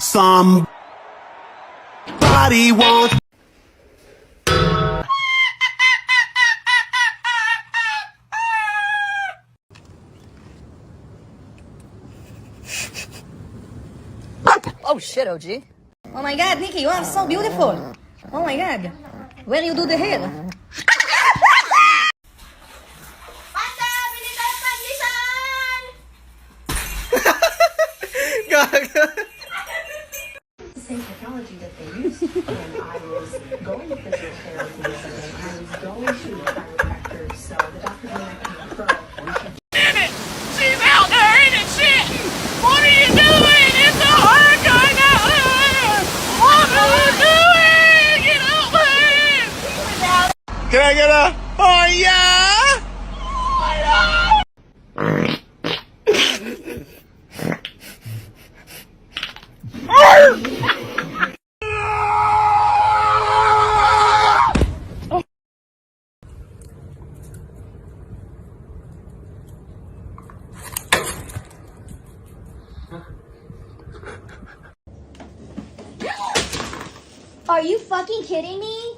Somebody wants. Oh shit, OG. Oh my god, Nikki, you are so beautiful. Oh my god. Where you do the hair? Same technology that they used when I was going to physical therapy and I was going to the chiropractor, so the doctor made me referral. Damn it! She's out there eating shit! What are you doing? It's a hurricane out there! What are you doing? Get out there! Can I get a oh yeah? Are you fucking kidding me?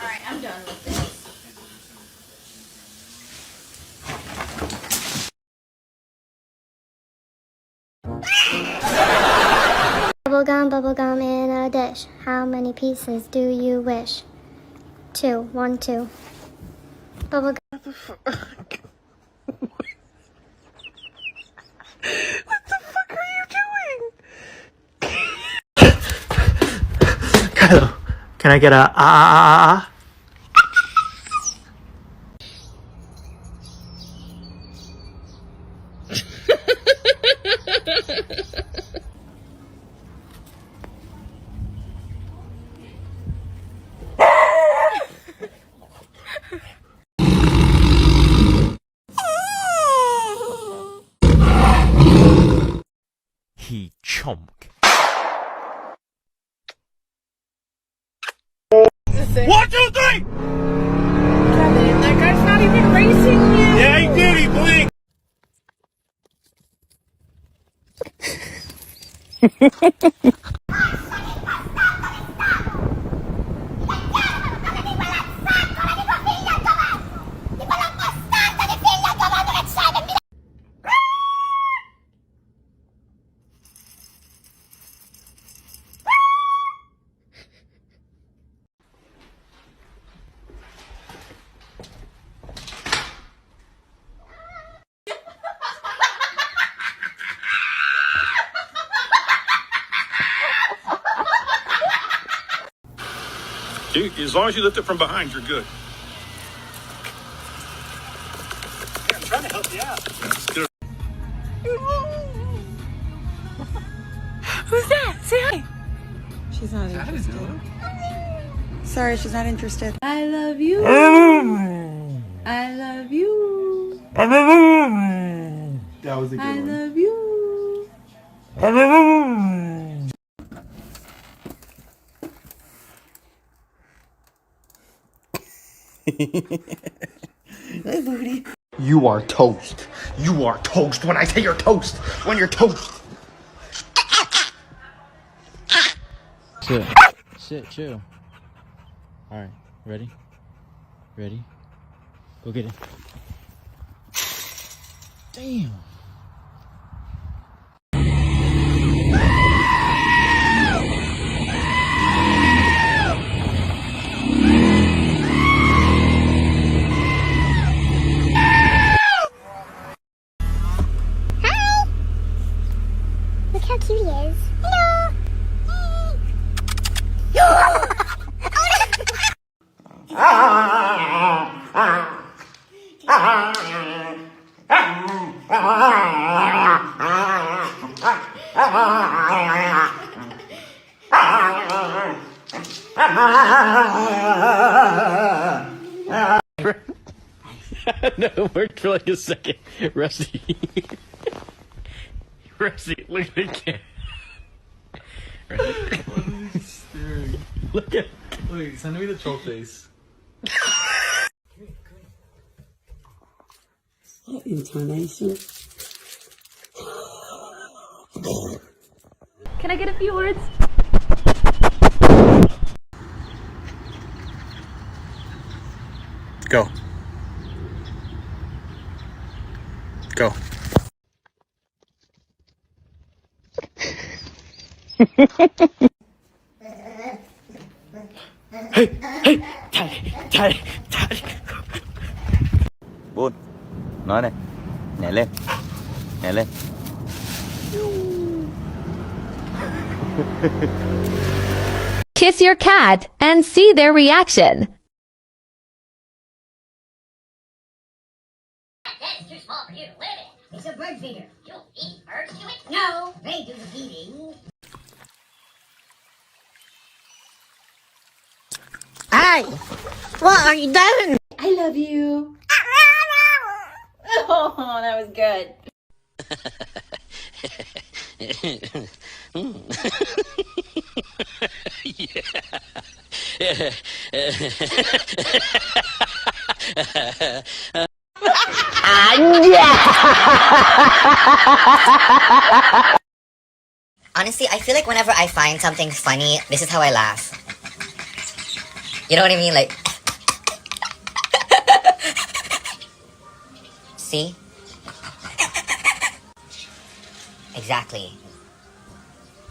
Alright, I'm done with this. Bubblegum in a dish. How many pieces do you wish? 2. 1, 2. Bubblegum. What the fuck are you doing? Kylo, can I get a ah? He chomp. 1, 2, 3! Kevin, that guy's not even racing you. Yeah, he did, he blinked! As long as you lift it from behind, you're good. Yeah, I'm trying to help you out. That's good. Who's that? Say hi. She's not interested. Sorry, she's not interested. I love you. I love you. That was a good I one. love you. Hey, booty. You are toast. You are toast. When I say you're toast. When you're toast. Sit. Sit, chill. Alright, ready? Ready? Go get it. Damn. Look how cute he is. Hello. No, it worked for like a second. Rusty. Rusty, look at the cat. Rusty. Look at. Wait, send me the troll face. Intonation. Can I get a few words? Go. Go. Buôn. Nói này. Nhảy lên. Nhảy lên. Kiss your cat and see their reaction. That is too small for you to live in. It's a bird feeder. You'll eat birds to it? No, they do the feeding. Hey! What are you doing? I love you. Oh, that was good. Honestly, I feel like whenever I find something funny, this is how I laugh. You know what I mean? Like, see? Exactly.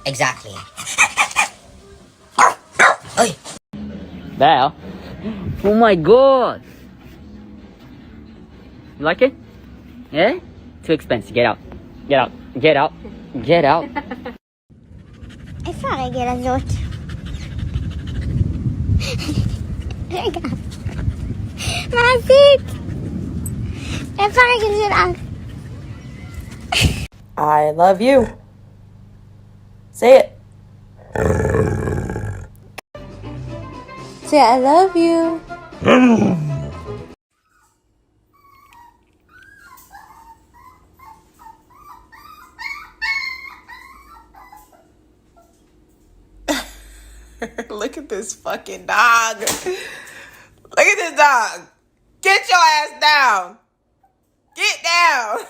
Exactly. Oi! There. Oh my god. You like it? Yeah? Too expensive. Get out. Get out. Get out. Get out. I thought I'd get a zot. There you go. Mazik! I thought I could sit on. I love you. Say it. Say I love you. Look at this fucking dog. Look at this dog. Get your ass down. Get down.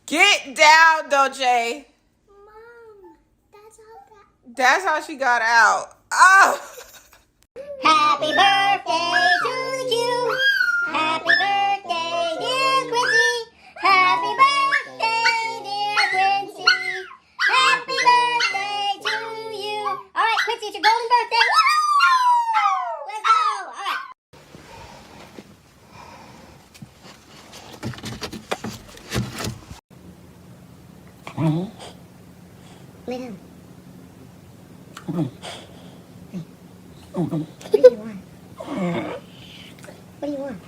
Get down, Dolce. Mom, that's how she got out. Oh. Happy birthday to you. Happy birthday, dear Quincy. Happy birthday, dear Quincy. Happy birthday to you. All right, Quincy, it's your golden birthday. Woo! Let's go. All right. Lay down. What do you want? What do you want?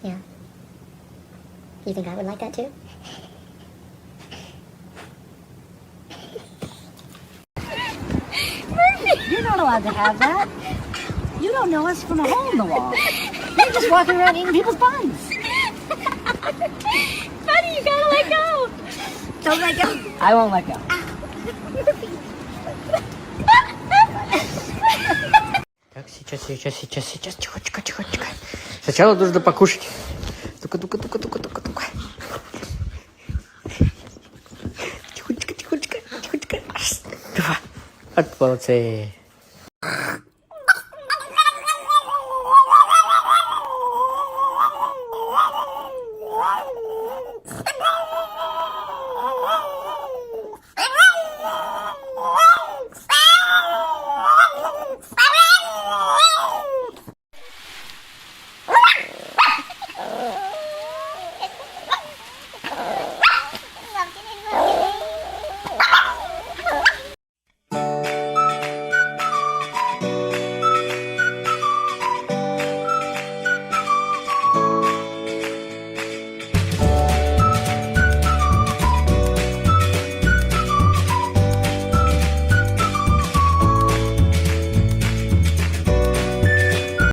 Yeah. You think I would like that too? You're not allowed to have that. You don't know us from a hole in the wall. You're just walking around eating people's buns. Buddy, you gotta let go. Don't let go. I won't let go. Так, сейчас, тихо. Сначала нужно покушать. Тука. Тихонечко. Два. Вот молодцы.